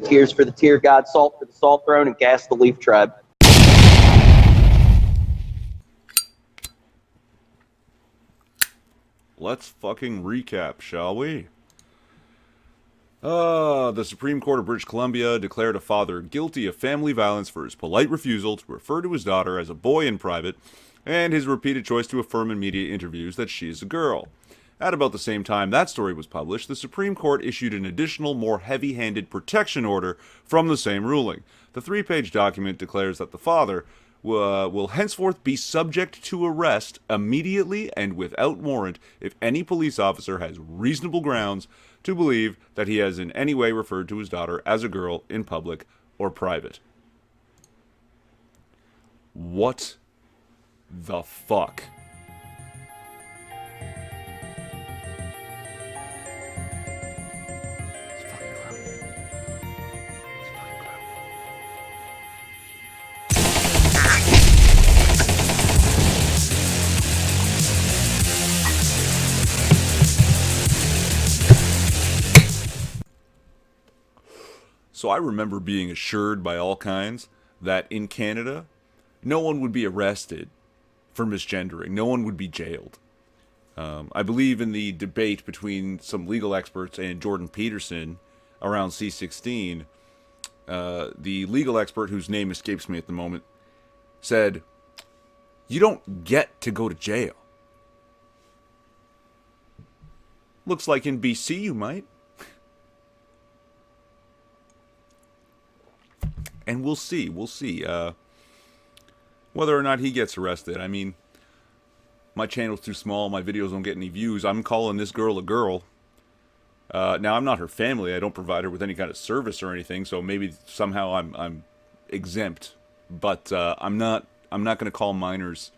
tears for the tear god, salt for the salt throne, and gas the leaf tribe. Let's fucking recap, shall we? The Supreme Court of British Columbia declared a father guilty of family violence for his polite refusal to refer to his daughter as a boy in private, and his repeated choice to affirm in media interviews that she is a girl. At about the same time that story was published, the Supreme Court issued an additional, more heavy-handed protection order from the same ruling. The 3-page document declares that the father will henceforth be subject to arrest immediately and without warrant if any police officer has reasonable grounds to believe that he has in any way referred to his daughter as a girl in public or private. What the fuck? So I remember being assured by all kinds that in Canada, no one would be arrested for misgendering. No one would be jailed. I believe in the debate between some legal experts and Jordan Peterson around C-16, the legal expert, whose name escapes me at the moment, said, "You don't get to go to jail." Looks like in BC you might. And we'll see whether or not he gets arrested. I mean, my channel's too small, my videos don't get any views. I'm calling this girl a girl. Now, I'm not her family. I don't provide her with any kind of service or anything, so maybe somehow I'm exempt. But I'm not going to call minors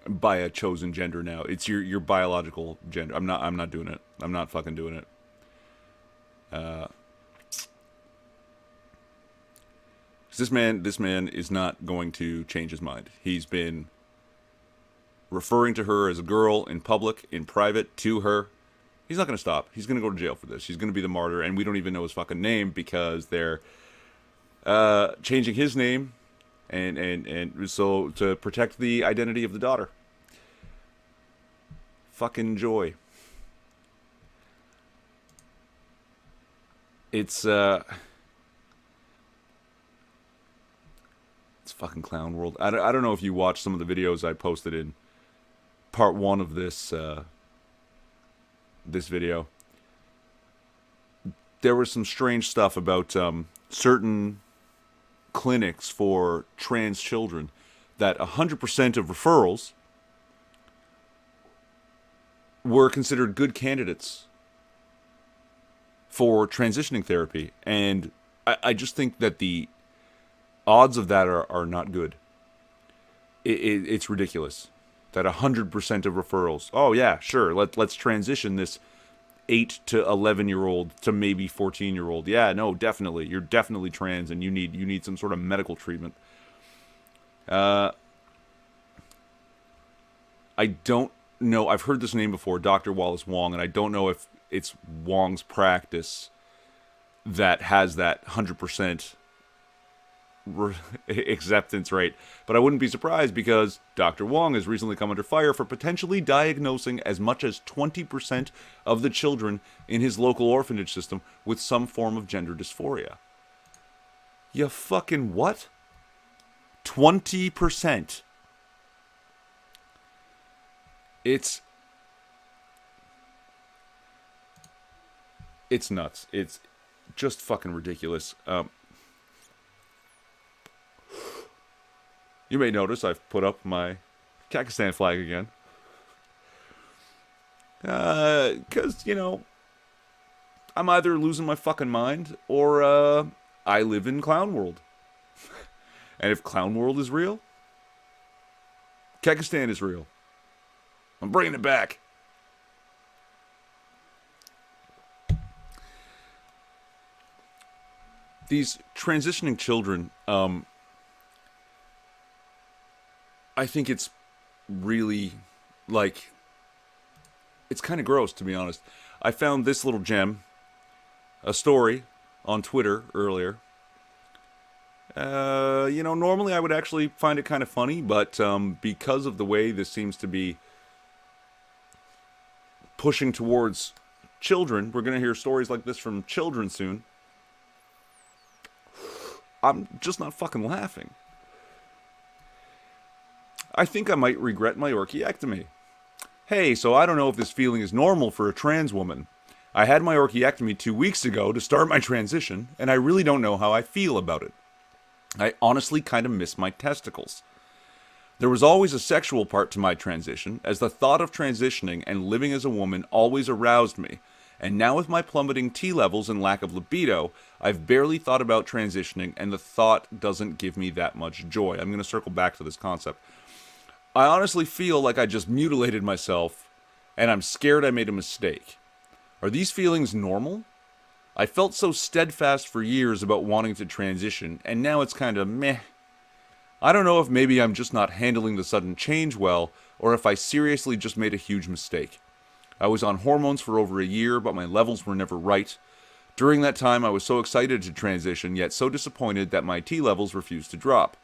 by a chosen gender now. It's your biological gender. I'm not doing it. I'm not fucking doing it. This man is not going to change his mind. He's been referring to her as a girl in public, in private, to her. He's not going to stop. He's going to go to jail for this. He's going to be the martyr, and we don't even know his fucking name because they're changing his name, and so to protect the identity of the daughter. Fucking joy. It's fucking clown world. I don't know if you watched some of the videos I posted in part 1 of this this video. There was some strange stuff about certain clinics for trans children that 100% of referrals were considered good candidates for transitioning therapy. And I just think that the odds of that are not good. It's ridiculous that 100% of referrals, oh yeah, sure, let's transition this 8 to 11-year-old to maybe 14-year-old. Yeah, no, definitely. You're definitely trans and you need some sort of medical treatment. I don't know. I've heard this name before, Dr. Wallace Wong, and I don't know if it's Wong's practice that has that 100% acceptance rate, but I wouldn't be surprised because Dr. Wong has recently come under fire for potentially diagnosing as much as 20% of the children in his local orphanage system with some form of gender dysphoria. You fucking what? 20%. It's nuts. It's just fucking ridiculous. You may notice I've put up my Pakistan flag again. Because, you know, I'm either losing my fucking mind or I live in Clown World. And if Clown World is real, Pakistan is real. I'm bringing it back. These transitioning children, I think it's really, like, it's kind of gross, to be honest. I found this little gem, a story on Twitter earlier. Normally I would actually find it kind of funny, but because of the way this seems to be pushing towards children, we're going to hear stories like this from children soon. I'm just not fucking laughing. I think I might regret my orchiectomy. Hey, so I don't know if this feeling is normal for a trans woman. I had my orchiectomy 2 weeks ago to start my transition, and I really don't know how I feel about it. I honestly kind of miss my testicles. There was always a sexual part to my transition, as the thought of transitioning and living as a woman always aroused me, and now with my plummeting T levels and lack of libido, I've barely thought about transitioning, and the thought doesn't give me that much joy. I'm going to circle back to this concept. I honestly feel like I just mutilated myself, and I'm scared I made a mistake. Are these feelings normal? I felt so steadfast for years about wanting to transition, and now it's kind of meh. I don't know if maybe I'm just not handling the sudden change well, or if I seriously just made a huge mistake. I was on hormones for over a year, but my levels were never right. During that time, I was so excited to transition, yet so disappointed that my T levels refused to drop.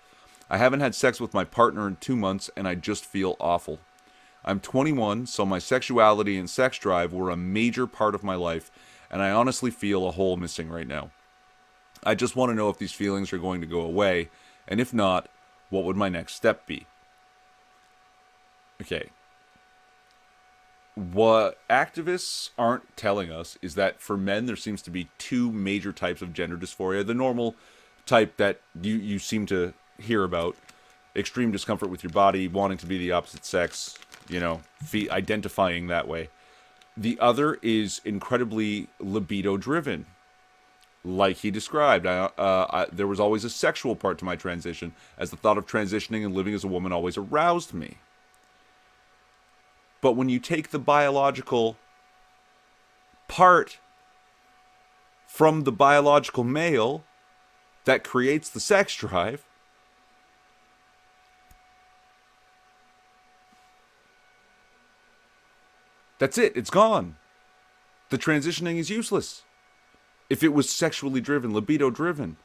I haven't had sex with my partner in 2 months, and I just feel awful. I'm 21, so my sexuality and sex drive were a major part of my life, and I honestly feel a hole missing right now. I just want to know if these feelings are going to go away, and if not, what would my next step be? Okay. What activists aren't telling us is that for men, there seems to be 2 major types of gender dysphoria. The normal type that you seem to hear about, extreme discomfort with your body, wanting to be the opposite sex, identifying that way. The other is incredibly libido driven, like he described. There was always a sexual part to my transition, as the thought of transitioning and living as a woman always aroused me. But when you take the biological part from the biological male that creates the sex drive, that's it. It's gone. The transitioning is useless. If it was sexually driven, libido driven.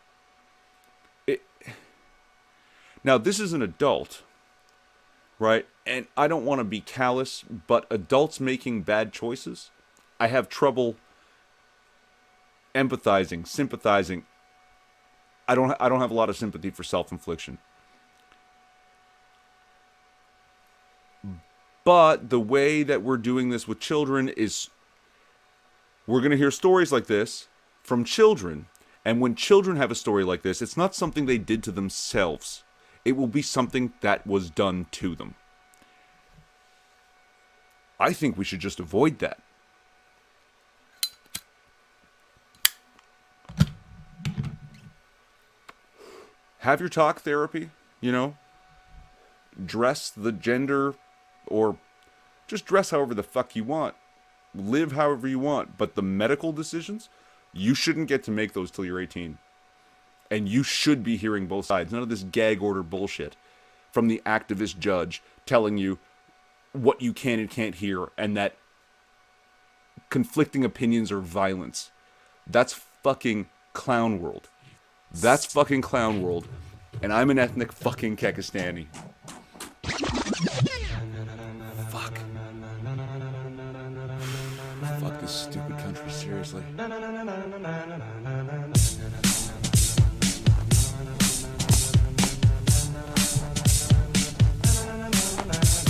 Now, this is an adult, right? And I don't want to be callous, but adults making bad choices, I have trouble empathizing, sympathizing. I don't have a lot of sympathy for self-infliction. But the way that we're doing this with children is, we're going to hear stories like this from children. And when children have a story like this, it's not something they did to themselves. It will be something that was done to them. I think we should just avoid that. Have your talk therapy, dress the gender, or just dress however the fuck you want. Live however you want. But the medical decisions, you shouldn't get to make those till you're 18. And you should be hearing both sides. None of this gag order bullshit from the activist judge telling you what you can and can't hear, and that conflicting opinions are violence. That's fucking clown world. That's fucking clown world. And I'm an ethnic fucking Kekistani. Fuck. Fuck this stupid country, seriously.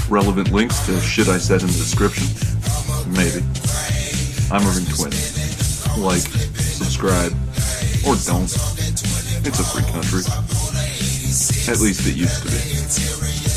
Relevant links to shit I said in the description? Maybe. I'm Irving Twin. Like, subscribe, or don't. It's a free country. At least it used to be.